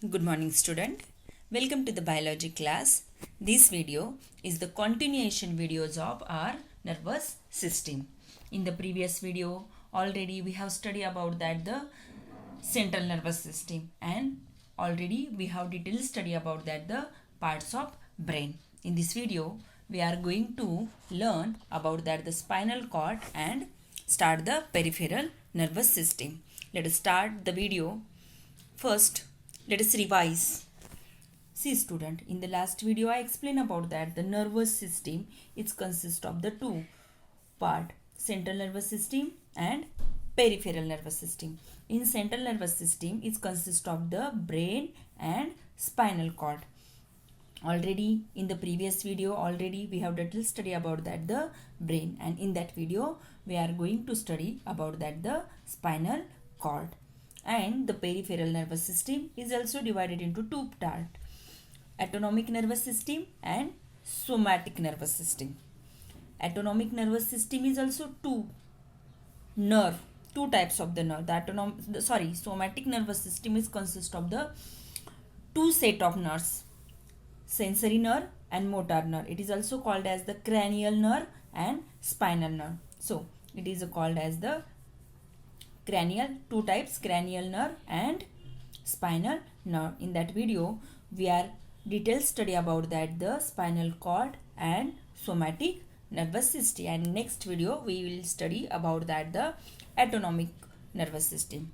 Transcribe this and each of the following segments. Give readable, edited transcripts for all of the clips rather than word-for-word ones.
Good morning, student. Welcome to the biology class. This video is the continuation videos of our nervous system. In the previous video, already we have studied about that the central nervous system, and already we have detailed study about that the parts of brain. In this video, we are going to learn about that the spinal cord and start the peripheral nervous system. Let us start the video. First, let us revise. See student, in the last video I explained about that the nervous system it consists of the two part, central nervous system and peripheral nervous system. In central nervous system it consists of the brain and spinal cord. Already in the previous video we have detailed study about that the brain, and in that video we are going to study about that the spinal cord. And the peripheral nervous system is also divided into two parts, autonomic nervous system and somatic nervous system. Autonomic nervous system is also two types of the nerve. Somatic nervous system is consist of the two set of nerves, sensory nerve and motor nerve. It is also called as the cranial nerve and spinal nerve. So it is called as the cranial, two types, cranial nerve and spinal nerve. In that video we are detailed study about that the spinal cord and somatic nervous system, and next video we will study about that the autonomic nervous system.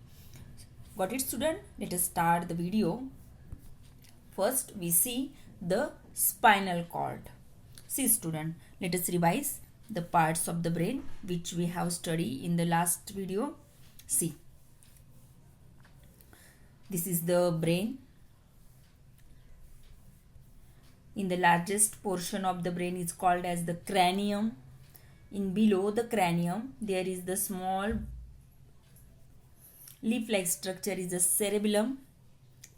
Got it student? Let us start the video. First we see the spinal cord. See student, let us revise the parts of the brain which we have studied in the last video. See, this is the brain. In the largest portion of the brain is called as the cranium. In below the cranium there is the small leaf-like structure is the cerebellum,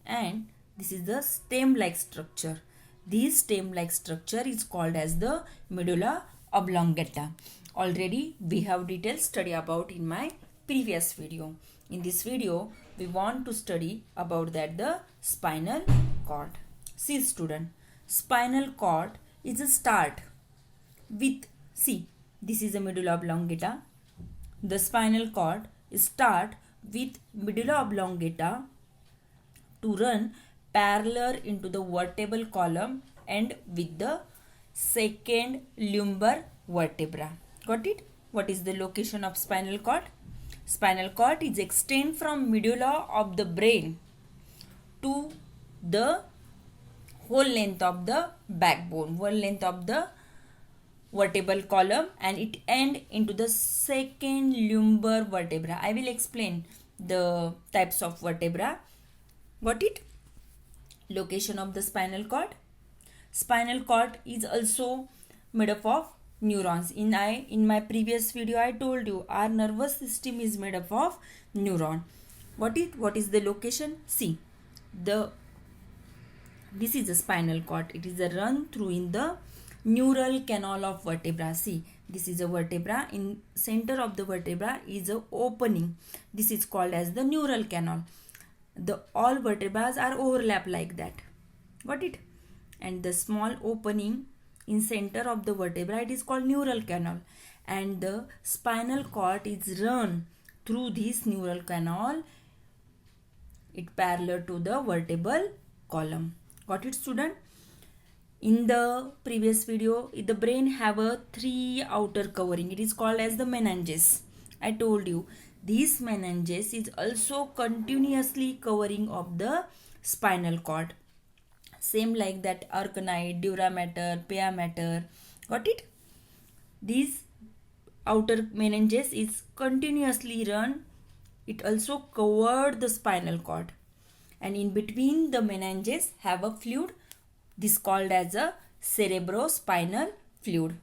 and this is the stem-like structure. This stem-like structure is called as the medulla oblongata. Already we have detailed study about in my previous video. In this video we want to study about that the spinal cord. See student, spinal cord is a start with, see, this is a medulla oblongata. The spinal cord is start with medulla oblongata to run parallel into the vertebral column and with the second lumbar vertebra. Got it? What is the location of spinal cord? Spinal cord is extend from medulla of the brain to the whole length of the backbone, whole length of the vertebral column, and it end into the second lumbar vertebra. I will explain the types of vertebra. Got it? Location of the spinal cord. Spinal cord is also made up of neurons. In my previous video I told you our nervous system is made up of neuron. What is the location? See, this is the spinal cord. It is a run through in the neural canal of vertebra. See, this is a vertebra. In center of the vertebra is a opening. This is called as the neural canal. The all vertebrae are overlap like that. Got it? And the small opening in center of the vertebra, it is called neural canal, and the spinal cord is run through this neural canal. It parallel to the vertebral column. Got it student? In the previous video, the brain have a three outer covering. It is called as the meninges. I told you this meninges is also continuously covering of the spinal cord. Same like that arachnoid, dura mater, pia mater. Got it? These outer meninges is continuously run. It also covered the spinal cord, and in between the meninges have a fluid. This called as a cerebrospinal fluid.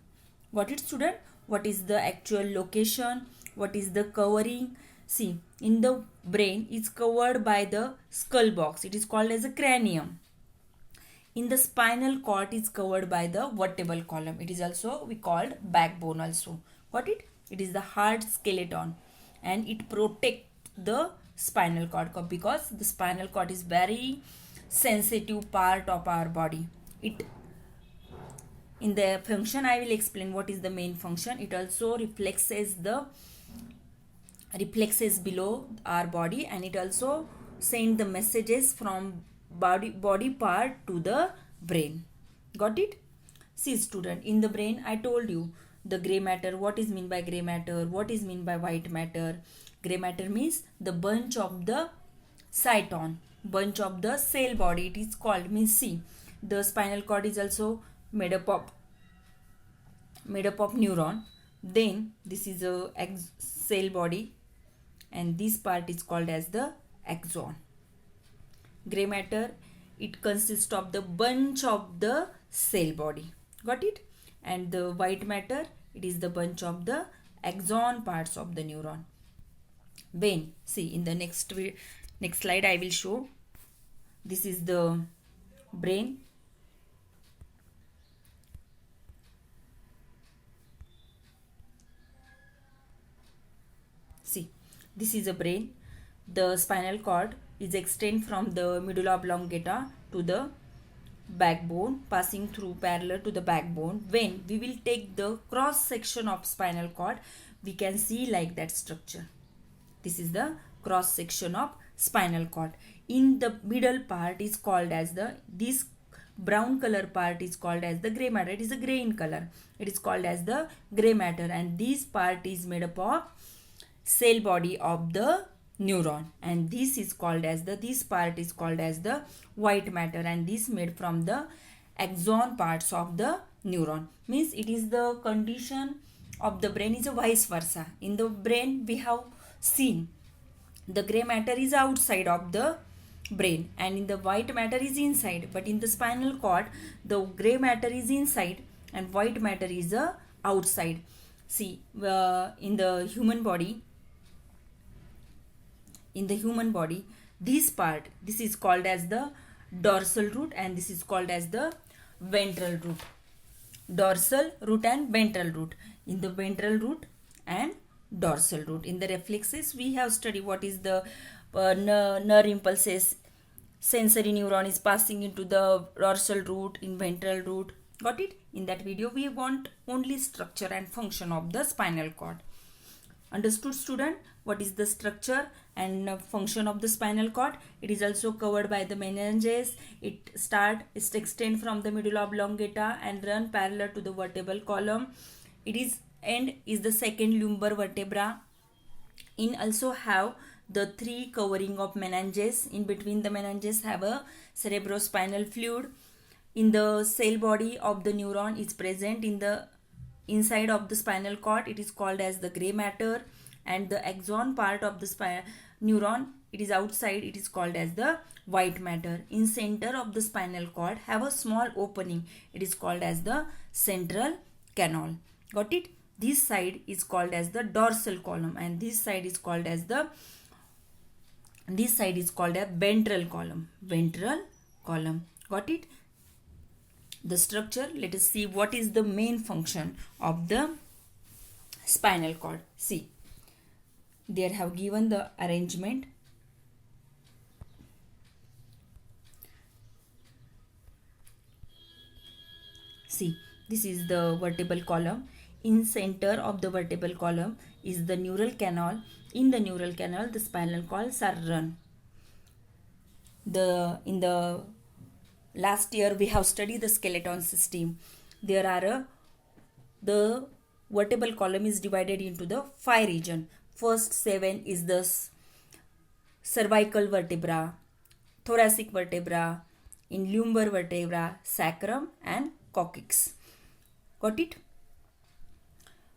Got it student? What is the actual location? What is the covering? See, in the brain is covered by the skull box. It is called as a cranium. In the spinal cord is covered by the vertebral column. It is also we called backbone also. Got it? It is the hard skeleton, and it protects the spinal cord because the spinal cord is very sensitive part of our body. It in the function I will explain what is the main function. It also reflexes below our body, and it also send the messages from body part to the brain. Got it? See student, in the brain I told you the gray matter. What is mean by gray matter? What is mean by white matter? Gray matter means the bunch of the cyton, bunch of the cell body. It is called, means see, the spinal cord is also made up of neuron. Then this is a cell body, and this part is called as the axon. Gray matter, it consists of the bunch of the cell body. Got it? And the white matter, it is the bunch of the axon parts of the neuron. When, see, in the next slide I will show. This is the brain. See, this is a brain. The spinal cord is extend from the medulla oblongata to the backbone, passing through parallel to the backbone. When we will take the cross section of spinal cord, we can see like that structure. This is the cross section of spinal cord. In the middle part is called as this brown color part is called as the gray matter. It is a gray in color. It is called as the gray matter, and this part is made up of cell body of the neuron, and this part is called as the white matter, and this made from the axon parts of the neuron. Means it is the condition of the brain is a vice versa. In the brain we have seen the gray matter is outside of the brain, and in the white matter is inside, but in the spinal cord the gray matter is inside and white matter is outside. See, in the human body, this part, this is called as the dorsal root, and this is called as the ventral root. Dorsal root and ventral root. In the ventral root and dorsal root. In the reflexes we have studied what is the nerve impulses. Sensory neuron is passing into the dorsal root, in ventral root. Got it? In that video we want only structure and function of the spinal cord. Understood student? What is the structure and function of the spinal cord? It is also covered by the meninges. It extend from the medulla oblongata and run parallel to the vertebral column. It is end is the second lumbar vertebra. In also have the three covering of meninges. In between the meninges have a cerebrospinal fluid. In the cell body of the neuron is present in the inside of the spinal cord. It is called as the gray matter, and the axon part of the neuron, it is outside, it is called as the white matter. In center of the spinal cord have a small opening. It is called as the central canal. Got it? This side is called as the dorsal column, and this side is called as a ventral column. Got it? The structure, let us see what is the main function of the spinal cord. See, they have given the arrangement. See, this is the vertebral column. In center of the vertebral column is the neural canal. In the neural canal the spinal cords are run. In the last year we have studied the skeleton system. There are the vertebral column is divided into the 5 region. First 7 is the cervical vertebra, thoracic vertebra, in lumbar vertebra, sacrum and coccyx. Got it?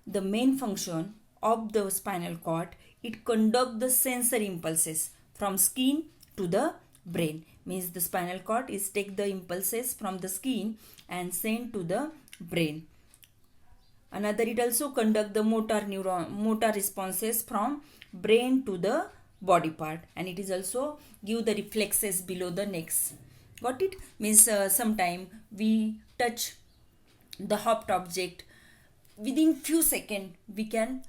The main function of the spinal cord, it conducts the sensory impulses from skin to the brain. Means the spinal cord is take the impulses from the skin and send to the brain. Another, it also conduct the motor responses from brain to the body part, and it is also give the reflexes below the necks. Got it? Means sometime we touch the hot object, within few seconds we can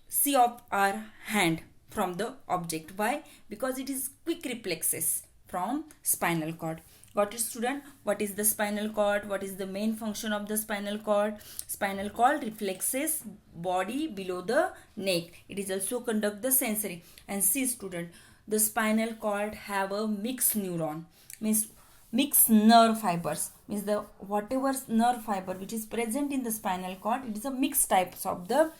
see of our hand from the object. Why? Because it is quick reflexes. from spinal cord. Got it, student? What is the spinal cord? What is the main function of the spinal cord? Spinal cord reflexes body below the neck. It is also conduct the sensory. And see, student, the spinal cord have a mixed neuron, means mixed nerve fibers, means the whatever nerve fiber which is present in the spinal cord, it is a mixed types of the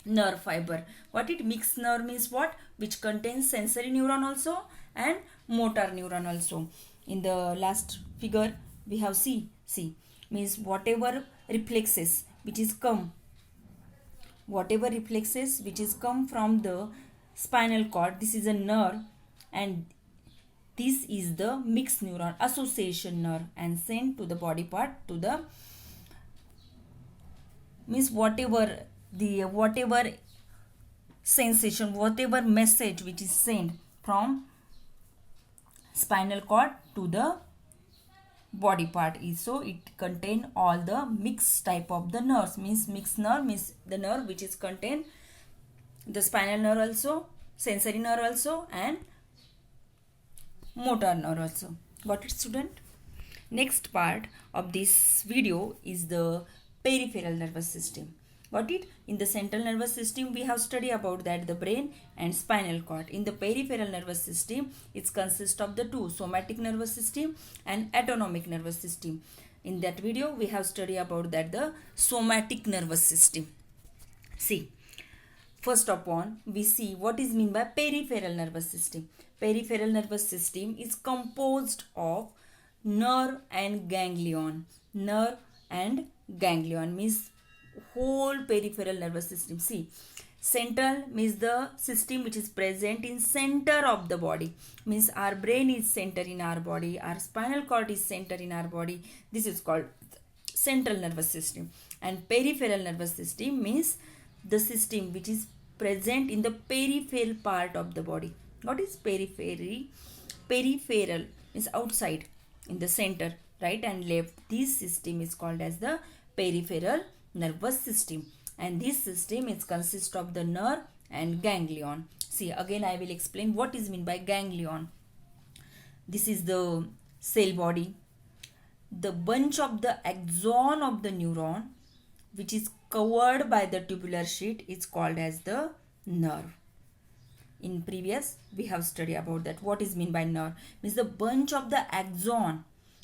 nerve fiber. What it mixed nerve means what? Which contains sensory neuron also and motor neuron also. In the last figure we have see means whatever reflexes which is come from the spinal cord, this is a nerve, and this is the mixed neuron, association nerve, and sent to the body part, to the means whatever sensation, whatever message which is sent from spinal cord to the body part is, so it contain all the mixed type of the nerves. Means mixed nerve means the nerve which is contain the spinal nerve also, sensory nerve also, and motor nerve also. Got it, student? Next part of this video is the peripheral nervous system. Got it? In the central nervous system we have studied about that the brain and spinal cord. In the peripheral nervous system it consists of the two, somatic nervous system and autonomic nervous system. In that video we have studied about that the somatic nervous system. See, first upon we see what is mean by peripheral nervous system. Peripheral nervous system is composed of nerve and ganglion. Nerve and ganglion means whole peripheral nervous system. See, central means the system which is present in center of the body, means our brain is center in our body, our spinal cord is center in our body. This is called central nervous system. And peripheral nervous system means the system which is present in the peripheral part of the body. What is periphery? Peripheral means outside, in the center, right and left. This system is called as the peripheral nervous system, and this system is consist of the nerve and ganglion. See, again I will explain what is mean by ganglion. This is the cell body. The bunch of the axon of the neuron which is covered by the tubular sheet is called as the nerve. In previous we have studied about that. What is mean by nerve? Means the bunch of the axon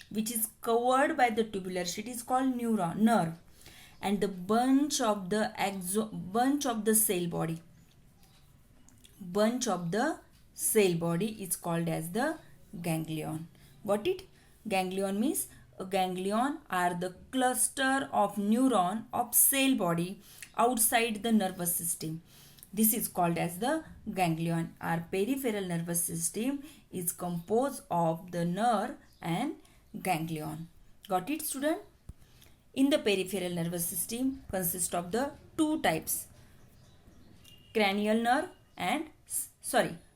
which is covered by the tubular sheet is called nerve, and the bunch of the cell body is called as the ganglion. Got it? Ganglion means a ganglion are the cluster of neuron of cell body outside the nervous system. This is called as the ganglion. Our peripheral nervous system is composed of the nerve and ganglion. Got it, student? In the peripheral nervous system consists of the two types, cranial nerve and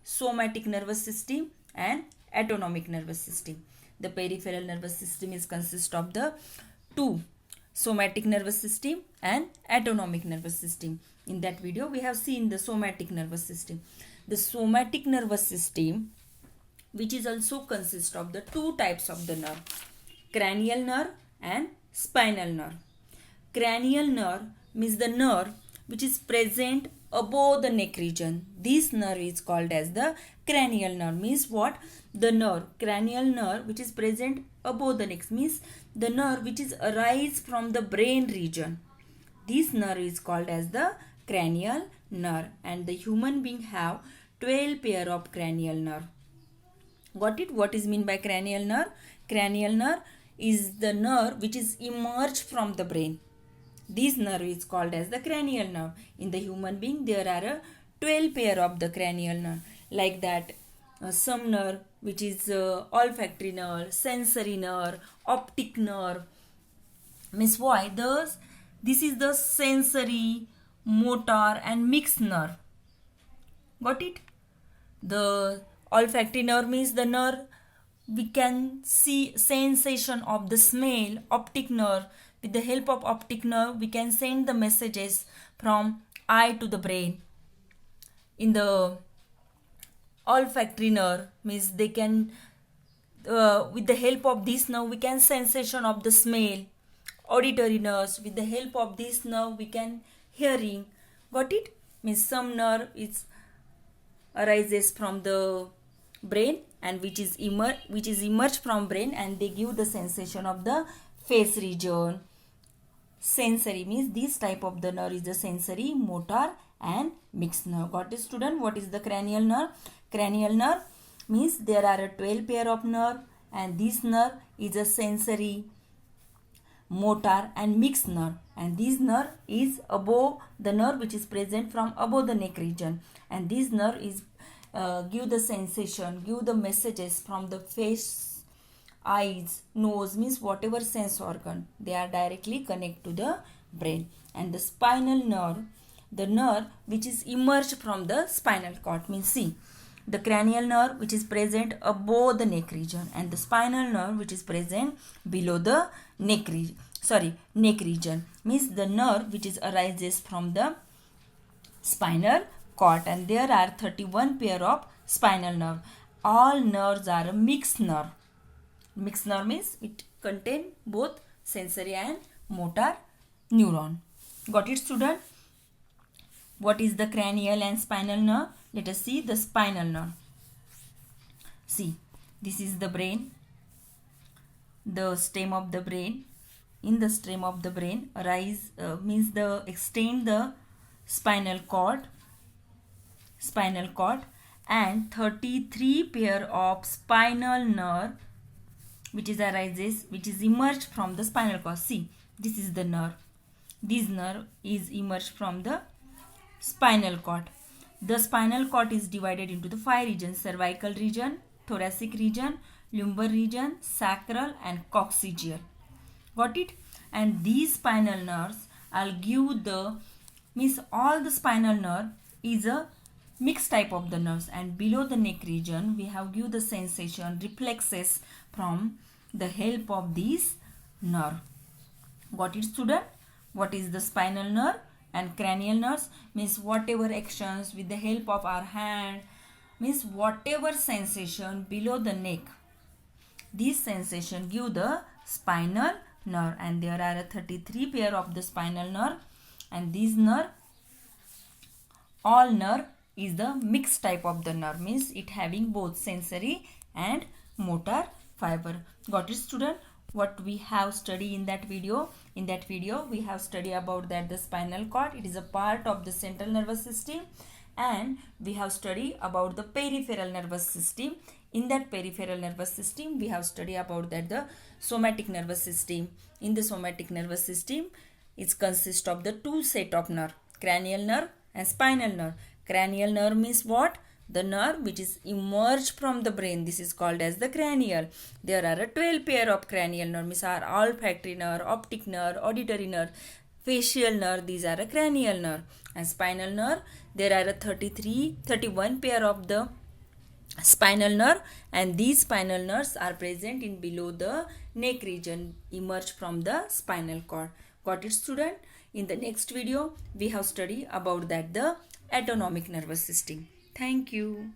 somatic nervous system and autonomic nervous system. The peripheral nervous system is consist of the two, somatic nervous system and autonomic nervous system. In that video we have seen the somatic nervous system. The somatic nervous system which is also consist of the two types of the nerve, cranial nerve and spinal nerve. Cranial nerve means the nerve which is present above the neck region. This nerve is called as the cranial nerve. Means what? The nerve, cranial nerve which is present above the neck, means the nerve which is arise from the brain region. This nerve is called as the cranial nerve, and the human being have 12 pair of cranial nerve. Got it? What is mean by cranial nerve? Cranial nerve is the nerve which is emerged from the brain. This nerve is called as the cranial nerve. In the human being there are 12 pair of the cranial nerve. Like that some nerve which is olfactory nerve, sensory nerve, optic nerve. Means why? This is the sensory, motor and mixed nerve. Got it? The olfactory nerve means the nerve we can see sensation of the smell. Optic nerve, with the help of optic nerve we can send the messages from eye to the brain. In the olfactory nerve means they can with the help of this nerve we can sensation of the smell. Auditory nerves, with the help of this nerve we can hearing. Got it? Means some nerve is arises from the brain and which is emerged from brain, and they give the sensation of the face region. Sensory means this type of the nerve is the sensory, motor and mixed nerve. Got it, student? What is the cranial nerve? Cranial nerve means there are a 12 pair of nerve, and this nerve is a sensory, motor and mixed nerve, and this nerve is above the nerve which is present from above the neck region, and this nerve is give the sensation, give the messages from the face, eyes, nose, means whatever sense organ, they are directly connect to the brain. And the spinal nerve, the nerve which is emerged from the spinal cord, means see, the cranial nerve which is present above the neck region, and the spinal nerve which is present below the neck region, means the nerve which is arises from the spinal cord, and there are 31 pair of spinal nerve. All nerves are a mixed nerve. Mixed nerve means it contain both sensory and motor neuron. Got it, student? What is the cranial and spinal nerve? Let us see the spinal nerve. See, this is the brain, the stem of the brain. In the stem of the brain means the extend the spinal cord, and 33 pair of spinal nerve which is emerged from the spinal cord. See, this is the nerve. This nerve is emerged from the spinal cord. The spinal cord is divided into the 5 regions: cervical region, thoracic region, lumbar region, sacral and coccygeal. Got it? And these spinal nerves I'll give the, means all the spinal nerve is a mixed type of the nerves, and below the neck region we have give the sensation, reflexes from the help of this nerve. Got it, student? What is the spinal nerve and cranial nerves? Means whatever actions with the help of our hand, means whatever sensation below the neck, this sensation give the spinal nerve, and there are 33 pair of the spinal nerve, and this nerve, all nerve is the mixed type of the nerve, means it having both sensory and motor fiber. Got it, student? What we have studied in that video? In that video we have studied about that the spinal cord, it is a part of the central nervous system, and we have studied about the peripheral nervous system. In that peripheral nervous system we have studied about that the somatic nervous system. In the somatic nervous system it consists of the 2 set of nerve, cranial nerve and spinal nerve. Cranial nerve means what? The nerve which is emerged from the brain, this is called as the cranial. There are 12 pair of cranial nerve, means are olfactory nerve, optic nerve, auditory nerve, facial nerve, these are a cranial nerve. And spinal nerve, there are 31 pair of the spinal nerve, and these spinal nerves are present in below the neck region, emerged from the spinal cord. Got it, student? In the next video we have studied about that the autonomic nervous system. Thank you.